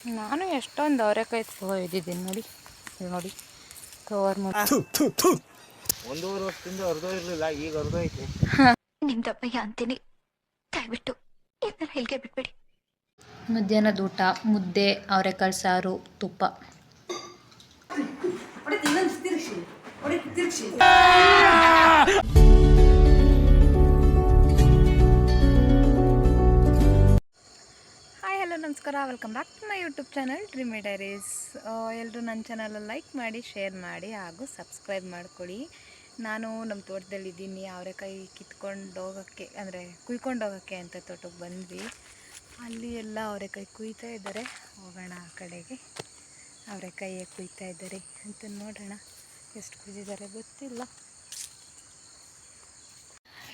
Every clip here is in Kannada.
ನಾನು ಎಷ್ಟೊಂದು ಅವರೆಕಾಯಿ ಇದ್ದಿದ್ದೀನಿ ನೋಡಿ. ನೋಡಿ ಕವರ್ ಮಾಡಿ 1.5 ವರ್ಷದಿಂದ ಅರ್ಧ ಇರಲಿಲ್ಲ, ಈಗ ಅರ್ಧ ಐತೆ. ನಿಮ್ಮ ದಪ್ಪಯ್ಯ ಅಂತೀನಿ, ದಯವಿಟ್ಟು ಇದನ್ನ ಹೇಳಿಕೆ ಬಿಟ್ಬಿಡಿ. ಮಧ್ಯಾಹ್ನದ ಊಟ ಮುದ್ದೆ, ಅವರೆಕಾಳು ಸಾರು, ತುಪ್ಪ. ಹಾಯ್ ಹಲೋ ನಮಸ್ಕಾರ, welcome back to my YouTube channel dreamy diaries. ಎಲ್ಲರೂ ನನ್ನ ಚಾನಲಲ್ಲಿ ಲೈಕ್ ಮಾಡಿ, ಶೇರ್ ಮಾಡಿ ಹಾಗೂ ಸಬ್ಸ್ಕ್ರೈಬ್ ಮಾಡ್ಕೊಳ್ಳಿ. ನಾನು ನಮ್ಮ ತೋಟದಲ್ಲಿದ್ದೀನಿ. ಅವರೆಕಾಯಿ ಕಿತ್ಕೊಂಡು ಹೋಗೋಕ್ಕೆ ಅಂದರೆ ಕುಯ್ಕೊಂಡು ಹೋಗೋಕ್ಕೆ ಅಂತ ತೋಟಕ್ಕೆ ಬಂದ್ವಿ. ಅಲ್ಲಿ ಎಲ್ಲ ಅವರೆಕಾಯಿ ಕುಯ್ತಾ ಇದ್ದಾರೆ. ಹೋಗೋಣ ಆ ಕಡೆಗೆ. ಅವರೆಕಾಯಿ ಹೇಗೆ ಕುಯ್ತಾ ಇದ್ದಾರೆ ಅಂತ ನೋಡೋಣ. ಎಷ್ಟು ಕುಯ್ದಿದ್ದಾರೆ ಗೊತ್ತಿಲ್ಲ.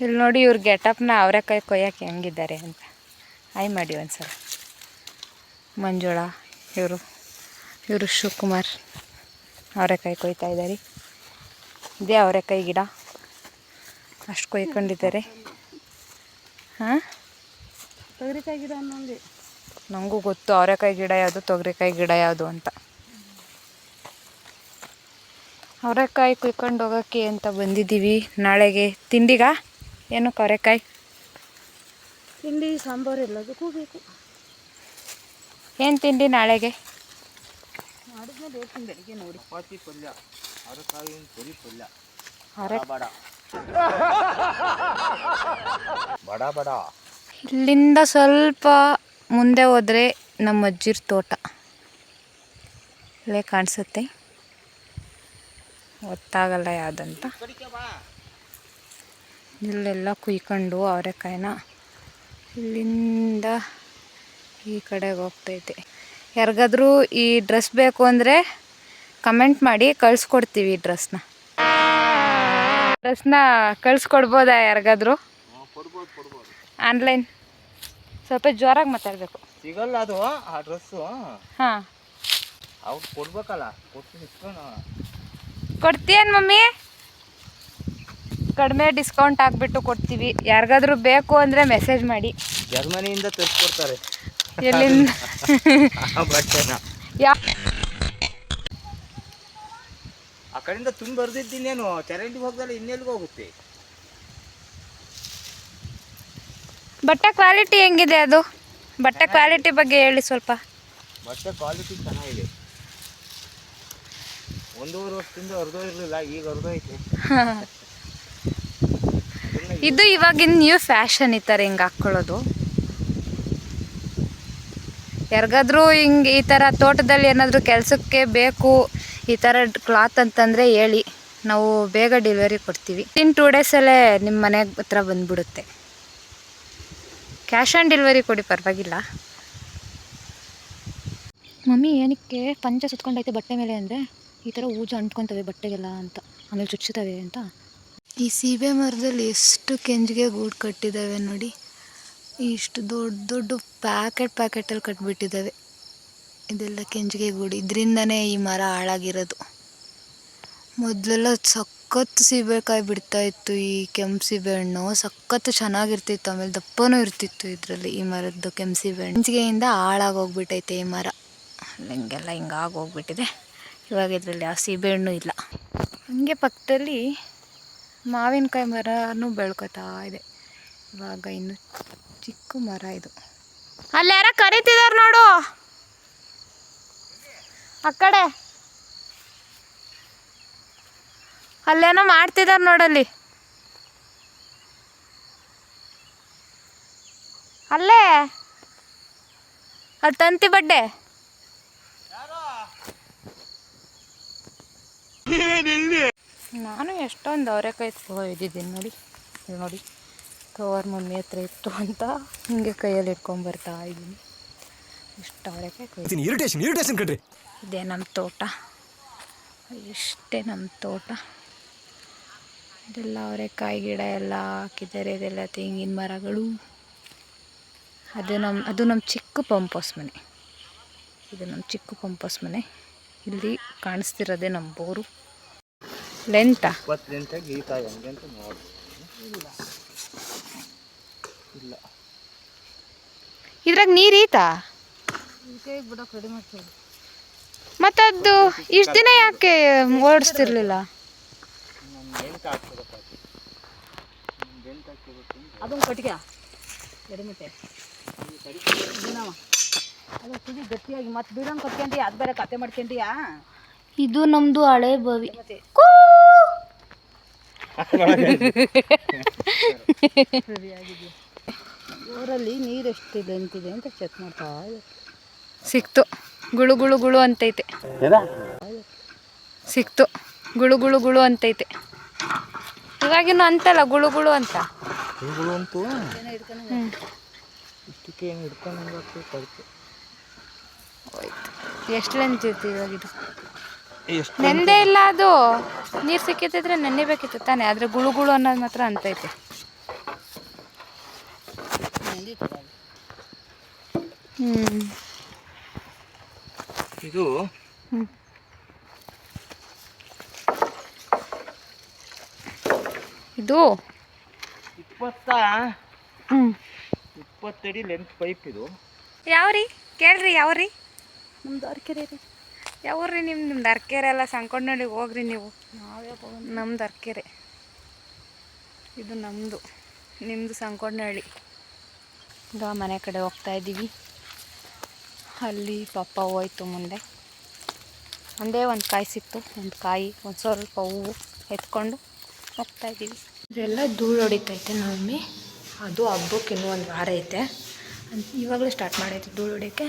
ಇಲ್ಲಿ ನೋಡಿ ಇವ್ರ ಗೆಟಪ್ನ ಅವರೆಕಾಯಿ ಕೊಯ್ಯೋಕ್ಕೆ ಹೆಂಗಿದ್ದಾರೆ ಅಂತ. ಹಾಯ್ ಮಾಡಿ ಒಂದ್ಸಲ. ಮಂಜುಳಾ ಇವರು ಶಿವಕುಮಾರ್ ಅವರೆಕಾಯಿ ಕೊಯ್ತಾ ಇದ್ದಾರೆ. ಇದೇ ಅವರೆಕಾಯಿ ಗಿಡ ಅಷ್ಟು ಕೊಯ್ಕೊಂಡಿದ್ದಾರೆ. ಹಾಂ, ತೊಗರಿಕಾಯಿ ಗಿಡ ಅನ್ನೋಂಗೆ ನನಗೂ ಗೊತ್ತು ಅವರೆಕಾಯಿ ಗಿಡ ಯಾವುದು, ತೊಗರಿಕಾಯಿ ಗಿಡ ಯಾವುದು ಅಂತ. ಅವರೆಕಾಯಿ ಕುಯ್ಕೊಂಡು ಹೋಗೋಕ್ಕೆ ಅಂತ ಬಂದಿದ್ದೀವಿ. ನಾಳೆಗೆ ತಿಂಡಿಗ ಏನು ಅವರೆಕಾಯಿ ತಿಂಡಿ ಸಾಂಬಾರು ಎಲ್ಲದಕ್ಕೂ ಬೇಕು. ಏನು ತಿಂಡಿ ನಾಳೆಗೆ? ಮಾಡಿದ್ಮೇಲೆ ಹೇಳ್ತೀನಿ ಬೆಳಿಗ್ಗೆ ನೋಡಿ. ಚಪಾತಿ ಪಲ್ಯ, ಅವರೆಕಾಯಿ ಪುರಿ ಪಲ್ಯ, ಬಡ ಬಡ. ಇಲ್ಲಿಂದ ಸ್ವಲ್ಪ ಮುಂದೆ ಹೋದರೆ ನಮ್ಮ ಅಜ್ಜಿರ ತೋಟ ಇಲ್ಲೇ ಕಾಣಿಸುತ್ತೆ. ಗೊತ್ತಾಗಲ್ಲ ಯಾವುದಂತ. ಇಲ್ಲೆಲ್ಲ ಕುಯ್ಕೊಂಡು ಅವರೆಕಾಯಿನ ಇಲ್ಲಿಂದ ಈ ಕಡೆಗೆ ಹೋಗ್ತೈತೆ. ಯಾರಿಗಾದ್ರೂ ಈ ಡ್ರೆಸ್ ಬೇಕು ಅಂದರೆ ಕಮೆಂಟ್ ಮಾಡಿ, ಕಳಿಸ್ಕೊಡ್ತೀವಿ. ಈ ಡ್ರೆಸ್ನ ಕಳಿಸ್ಕೊಡ್ಬೋದಾ ಯಾರಿಗಾದ್ರೂ? ಆನ್ಲೈನ್. ಸ್ವಲ್ಪ ಜೋರಾಗಿ ಮಾತಾಡಬೇಕು. ಸಿಗಲ್ಲ ಅದು ಆ ಡ್ರೆಸ್ಸು. ಹಾಂ, ಅವ್ರು ಕೊಡ್ಬೇಕಲ್ಲ, ಕೊಟ್ಟು ಇಸ್ಕೊಂಡು. ಕೊಡ್ತೀಯೇನು ಮಮ್ಮಿ? ಕಡಿಮೆ ಡಿಸ್ಕೌಂಟ್ ಹಾಕ್ಬಿಟ್ಟು ಕೊಡ್ತೀವಿ. ಯಾರಿಗಾದ್ರೂ ಬೇಕು ಅಂದರೆ ಮೆಸೇಜ್ ಮಾಡಿ. ಜರ್ಮನಿಯಿಂದ ತರಿಸ್ಕೊಡ್ತಾರೆ. ಎಲ್ಲಿಂದ? ಬಟ್ಟೆನ ಯಾ ಆ ಕಡೆಯಿಂದ ತುಂಬ ಬರ್ದಿದ್ದೀನೇನು, ಚರಂಡಿಗೆ ಹೋಗ್ದಲ್ಲ ಇನ್ನೆಲ್ಗೆ ಹೋಗುತ್ತೆ. ಬಟ್ಟೆ ಕ್ವಾಲಿಟಿ ಹೆಂಗಿದೆ? ಅದು ಬಟ್ಟೆ ಕ್ವಾಲಿಟಿ ಬಗ್ಗೆ ಹೇಳಿ ಸ್ವಲ್ಪ. ಬಟ್ಟೆ ಕ್ವಾಲಿಟಿ ಚೆನ್ನಾಗಿದೆ. 1.5 ವರ್ಷದಿಂದ ಅರ್ಧ ಇರಲಿಲ್ಲ, ಈಗ ಅರ್ಧ ಐತೆ. ಇದು ಇವಾಗಿನ ನ್ಯೂ ಫ್ಯಾಷನ್, ಈ ಥರ ಹಿಂಗೆ ಹಾಕ್ಕೊಳ್ಳೋದು. ಯಾರಿಗಾದ್ರೂ ಹಿಂಗೆ ಈ ಥರ ತೋಟದಲ್ಲಿ ಏನಾದರೂ ಕೆಲಸಕ್ಕೆ ಬೇಕು ಈ ಥರ ಕ್ಲಾತ್ ಅಂತಂದರೆ ಹೇಳಿ, ನಾವು ಬೇಗ ಡೆಲಿವರಿ ಕೊಡ್ತೀವಿ. ಇನ್ 2 ಡೇಸಲ್ಲೇ ನಿಮ್ಮ ಮನೆ ಹತ್ರ ಬಂದುಬಿಡುತ್ತೆ. ಕ್ಯಾಶ್ ಆನ್ ಡೆಲಿವರಿ ಕೊಡಿ, ಪರವಾಗಿಲ್ಲ. ಮಮ್ಮಿ ಏನಕ್ಕೆ ಪಂಚ ಸುತ್ಕೊಂಡೈತೆ ಬಟ್ಟೆ ಮೇಲೆ ಅಂದರೆ ಈ ಥರ ಊಜ ಅಂಟ್ಕೊತವೆ ಬಟ್ಟೆಗೆಲ್ಲ ಅಂತ, ಆಮೇಲೆ ಚುಚ್ಚುತ್ತವೆ ಅಂತ. ಈ ಸೀಬೆ ಮರದಲ್ಲಿ ಎಷ್ಟು ಕೆಂಜಿಗೆ ಗೂಡು ಕಟ್ಟಿದ್ದಾವೆ ನೋಡಿ. ಇಷ್ಟು ದೊಡ್ಡ ದೊಡ್ಡ ಪ್ಯಾಕೆಟಲ್ಲಿ ಕಟ್ಬಿಟ್ಟಿದ್ದಾವೆ. ಇದೆಲ್ಲ ಕೆಂಜಿಗೆ ಗೂಡು. ಇದರಿಂದನೇ ಈ ಮರ ಹಾಳಾಗಿರೋದು. ಮೊದಲೆಲ್ಲ ಸಖತ್ತು ಸೀಬೆಕಾಯಿ ಬಿಡ್ತಾಯಿತ್ತು. ಈ ಕೆಂಪು ಸೀಬೆಹಣ್ಣು ಸಖತ್ತು ಚೆನ್ನಾಗಿರ್ತಿತ್ತು, ಆಮೇಲೆ ದಪ್ಪನೂ ಇರ್ತಿತ್ತು ಇದರಲ್ಲಿ. ಈ ಮರದ್ದು ಕೆಂಪು ಸೀಬೆಹಣ್ಣು ಕೆಂಚಿಗೆಯಿಂದ ಹಾಳಾಗೋಗ್ಬಿಟ್ಟೈತೆ ಈ ಮರ. ಹಿಂಗೆಲ್ಲ ಹಿಂಗಾಗೋಗ್ಬಿಟ್ಟಿದೆ. ಇವಾಗ ಇದರಲ್ಲಿ ಯಾವ ಸೀಬೆಹಣ್ಣು ಇಲ್ಲ. ಹಂಗೆ ಪಕ್ಕದಲ್ಲಿ ಮಾವಿನಕಾಯಿ ಮರನೂ ಬೆಳ್ಕೊತಾ ಇದೆ. ಇವಾಗ ಇನ್ನು ಚಿಕ್ಕ ಮರ ಇದು. ಅಲ್ಲಿ ಯಾರ ಕರೀತಿದಾರೆ ನೋಡು, ಆ ಕಡೆ ಅಲ್ಲೇನೋ ಮಾಡ್ತಿದಾರೆ ನೋಡಲ್ಲಿ. ಅಲ್ಲೇ ಅಲ್ಲಿ ತಂತಿ ಬಡ್ಡೆ. ನಾನು ಎಷ್ಟೊಂದು ಅವರೆಕಾಯಿ ಇದ್ದಿದ್ದೀನಿ ನೋಡಿ. ನೋಡಿ ಕವರ್ ಮಮ್ಮಿ ಹತ್ರ ಇತ್ತು ಅಂತ ಹಿಂಗೆ ಕೈಯಲ್ಲಿ ಇಟ್ಕೊಂಡ್ಬರ್ತಾ ಇದ್ದೀನಿ. ಇಷ್ಟು ಅವರೆಕಾಯಿ ಇರಿಟೇಷನ್ ಕಣ್ರಿ. ಇದೇ ನಮ್ಮ ತೋಟ, ಇಷ್ಟೇ ನಮ್ಮ ತೋಟ. ಇದೆಲ್ಲ ಅವರೆಕಾಯಿ ಗಿಡ ಎಲ್ಲ ಹಾಕಿದ್ದಾರೆ. ಇದೆಲ್ಲ ತೆಂಗಿನ ಮರಗಳು. ಅದು ನಮ್ಮ ಚಿಕ್ಕ ಪಂಪ್ ಹೌಸ್ ಮನೆ. ಇದು ನಮ್ಮ ಚಿಕ್ಕ ಪಂಪ್ ಹೌಸ್ ಮನೆ. ಇಲ್ಲಿ ಕಾಣಿಸ್ತಿರೋದೇ ನಮ್ಮ ಬೋರು. ಲೆಂತಾ 20 ಲೆಂತಾಗಿ ಈ ಕಾಯಿ ಹಂಗೆ ಅಂತ ನೋಡಿ. ಇಲ್ಲ ಇದ್ರಾಗ ನೀರು ಈತಾ ಬಿಡೋಕೆ ರೆಡಿ ಮಾಡ್ತೀವಿ. ಮತ್ತು ಅದು ಇಷ್ಟು ದಿನ ಯಾಕೆ ಓಡಿಸ್ತಿರ್ಲಿಲ್ಲ? ಅದೊಂದು ಕಟ್ಟಿಗೆ ಎಡೆಮಿಟ್ಟೆ ಅದು ತುದಿ ಗಟ್ಟಿಯಾಗಿ ಮತ್ತೆ ಬೀಳಂಗೆ ಕಟ್ಕೊಂಡಿ, ಅದು ಬೇರೆ ಕತೆ ಮಾಡ್ಕೊಂಡಿಯಾ? ಇದು ನಮ್ಮದು ಹಳೆ ಬಾವಿ. ಊರಲ್ಲಿ ನೀರು ಎಷ್ಟಿದೆ ಅಂತಿದೆ ಅಂತ ಚೆಕ್ ಮಾಡ್ತಾ ಇದೆ. ಸಿಕ್ತು, ಗುಳು ಗುಳು ಗುಳು ಅಂತೈತೆ. ಸಿಕ್ತು, ಗುಳು ಗುಳು ಗುಳು ಅಂತೈತೆ. ಇವಾಗಿನ್ನು ಅಂತಲ್ಲ ಗುಳು ಗುಳು ಅಂತ. ಎಷ್ಟು ಲೆಂತ್ ಇತ್ತು ಇವಾಗಿದು? ನೆಂದೇ ಇಲ್ಲ ಅದು. ನೀರು ಸಿಕ್ಕಿದ್ರೆ ನೆನೆಬೇಕಿತ್ತು ತಾನೆ, ಆದರೆ ಗುಳು ಗುಳು ಅನ್ನೋದು ಮಾತ್ರ ಅಂತೈತೆ. ಇದು ಇದು 20 ಅಡಿ ಲೆಂತ್ ಪೈಪ್ ಇದು. ಯಾವ್ರಿ ಕೇಳ್ರಿ? ಯಾವ್ರಿ? ನಮ್ದು ಅರ್ಕೆರೆ ರೀ. ಯಾವ್ರಿ ನಿಮ್ದು ಅರ್ಕೆರೆ ಎಲ್ಲ ಸಂಕೊಂಡ್ನಳ್ಳಿಗೆ ಹೋಗ್ರಿ ನೀವು. ನಮ್ದು ಅರ್ಕೆರೆ, ಇದು ನಮ್ಮದು, ನಿಮ್ಮದು ಸಂಕೊಂಡ್ನಳ್ಳಿ. ಈಗ ಮನೆ ಕಡೆ ಹೋಗ್ತಾ ಇದ್ದೀವಿ. ಅಲ್ಲಿ ಪಾಪ ಹೋಯ್ತು ಮುಂದೆ. ಒಂದೇ ಒಂದು ಕಾಯಿ ಸಿಕ್ತು, ಒಂದು ಕಾಯಿ, ಒಂದು ಸ್ವಲ್ಪ ಹೂವು ಎತ್ಕೊಂಡು ಹೋಗ್ತಾ ಇದ್ದೀವಿ. ಇದೆಲ್ಲ ಧೂಳು ಹೊಡಿತೈತೆ ನಮ್ಮಿ. ಅದು ಹಬ್ಬಕ್ಕೆ ಇನ್ನೂ ಒಂದು ವಾರ ಐತೆ. ಇವಾಗಲೇ ಸ್ಟಾರ್ಟ್ ಮಾಡೈತೆ ಧೂಳು ಹೊಡಿಯೋಕ್ಕೆ.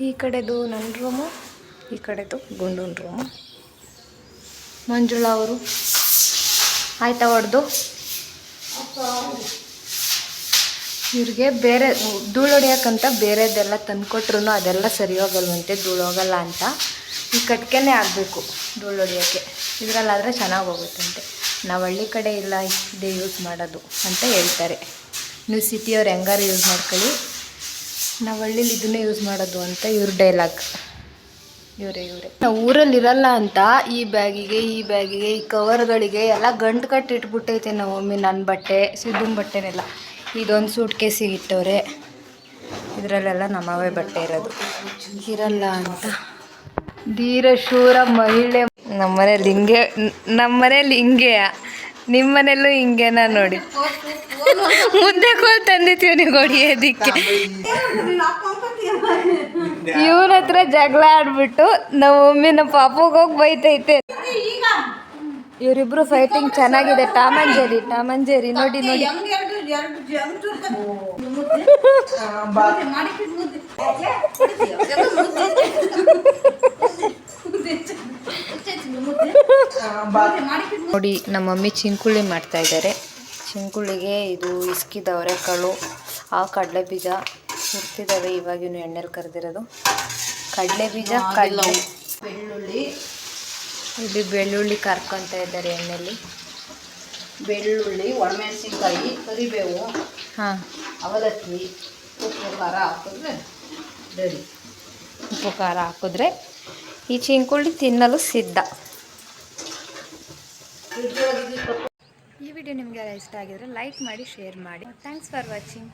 ಈ ಕಡೆದು ನನ್ನ ರೂಮು, ಈ ಕಡೆದು ಗುಂಡೂನ್ ರೂಮು. ಮಂಜುಳಾ ಅವರು ಆಯ್ತಾ ಹೊಡೆದು ಇವ್ರಿಗೆ ಬೇರೆ ಧೂಳು ಹೊಡಿಯೋಕ್ಕಂತ ಬೇರೆದೆಲ್ಲ ತಂದುಕೊಟ್ರು ಅದೆಲ್ಲ ಸರಿ ಹೋಗಲ್ವಂತೆ, ಧೂಳು ಹೋಗಲ್ಲ ಅಂತ. ಈ ಕಟ್ಕೆನೇ ಆಗಬೇಕು ಧೂಳು ಹೊಡಿಯೋಕ್ಕೆ, ಇದರಲ್ಲಾದರೆ ಚೆನ್ನಾಗಿ ಹೋಗುತ್ತಂತೆ. ನಾವು ಹಳ್ಳಿ ಕಡೆ ಇಲ್ಲ ಇದೇ ಯೂಸ್ ಮಾಡೋದು ಅಂತ ಹೇಳ್ತಾರೆ. ನೀವು ಸಿಟಿಯವ್ರು ಹೆಂಗಾರು ಯೂಸ್ ಮಾಡ್ಕೊಳ್ಳಿ, ನಾವು ಹಳ್ಳೀಲಿ ಇದನ್ನೇ ಯೂಸ್ ಮಾಡೋದು ಅಂತ ಇವ್ರ ಡೈಲಾಗ್. ಇವರೇ ನಾವು ಊರಲ್ಲಿ ಇರಲ್ಲ ಅಂತ ಈ ಬ್ಯಾಗಿಗೆ ಈ ಕವರ್ಗಳಿಗೆ ಎಲ್ಲ ಗಂಟು ಕಟ್ಟಿ ಇಟ್ಬಿಟ್ಟೈತೆ ನಾವು ಮಮ್ಮಿ. ನನ್ನ ಬಟ್ಟೆ, ಸಿದ್ದುನ ಬಟ್ಟೆನೆಲ್ಲ ಇದೊಂದು ಸೂಟ್ ಕೇಸಿಗೆ ಇಟ್ಟವ್ರೆ. ಇದರಲ್ಲೆಲ್ಲ ನಮ್ಮವೇ ಬಟ್ಟೆ ಇರೋದು. ಇರಲ್ಲ ಅಂತ ಧೀರ ಶೂರ ಮಹಿಳೆ. ನಮ್ಮನೇಲಿ ಹಿಂಗೆ ನಿಮ್ಮ ಮನೆಯಲ್ಲೂ ಹಿಂಗೇನಾ ನೋಡಿ. ಮುದ್ದೆ ಕೋಲ್ ತಂದಿತ್ತೀವಿ ನೀವು ಹೊಡಿಯೋದಿಕ್ಕೆ. ಇವ್ರ ಹತ್ರ ಜಗಳ ಆಡ್ಬಿಟ್ಟು ನಮ್ಮ ಮಮ್ಮಿ ನಮ್ಮ ಪಾಪಗೆ ಹೋಗಿ ಬೈತೈತೆ. ಇವರಿಬ್ರು ಫೈಟಿಂಗ್ ಚೆನ್ನಾಗಿದೆ. ಟಾಮ್ ಅಂಡ್ ಜೆರಿ ನೋಡಿ. ನೋಡಿ ನಮ್ಮ ಮಮ್ಮಿ ಚಿಂಕುಳ್ಳಿ ಮಾಡ್ತಾ ಇದ್ದಾರೆ. ಚಿಂಕುಳ್ಳಿಗೆ ಇದು ಇಸ್ಕಿದವ್ರೆ ಕಾಳು, ಆ ಕಡಲೆ ಬೀಜ ಹುರ್ತಿದ್ದಾವೆ. ಇವಾಗಿನ ಎಣ್ಣೆಲಿ ಕರೆದಿರೋದು ಕಡಲೆ ಬೀಜ, ಬೆಳ್ಳುಳ್ಳಿ. ಇಲ್ಲಿ ಬೆಳ್ಳುಳ್ಳಿ ಕರ್ಕೊತಾ ಇದ್ದಾರೆ ಎಣ್ಣೆಲಿ. ಬೆಳ್ಳುಳ್ಳಿ, ಒಣಮೆಣಸಿನ್ಕಾಯಿ, ಕರಿಬೇವು, ಅವಲಕ್ಕಿ, ಉಪ್ಪು ಖಾರ ಹಾಕಿದ್ರೆ ರೆಡಿ. ಉಪ್ಪು ಖಾರ ಹಾಕಿದ್ರೆ ಈ ಚಿಂಕುಳ್ಳಿ ತಿನ್ನಲು ಸಿದ್ಧ. ಈ ವಿಡಿಯೋ ನಿಮಗೆ ಇಷ್ಟ ಆಗಿದ್ರೆ ಲೈಕ್ ಮಾಡಿ, ಶೇರ್ ಮಾಡಿ. Thanks for watching.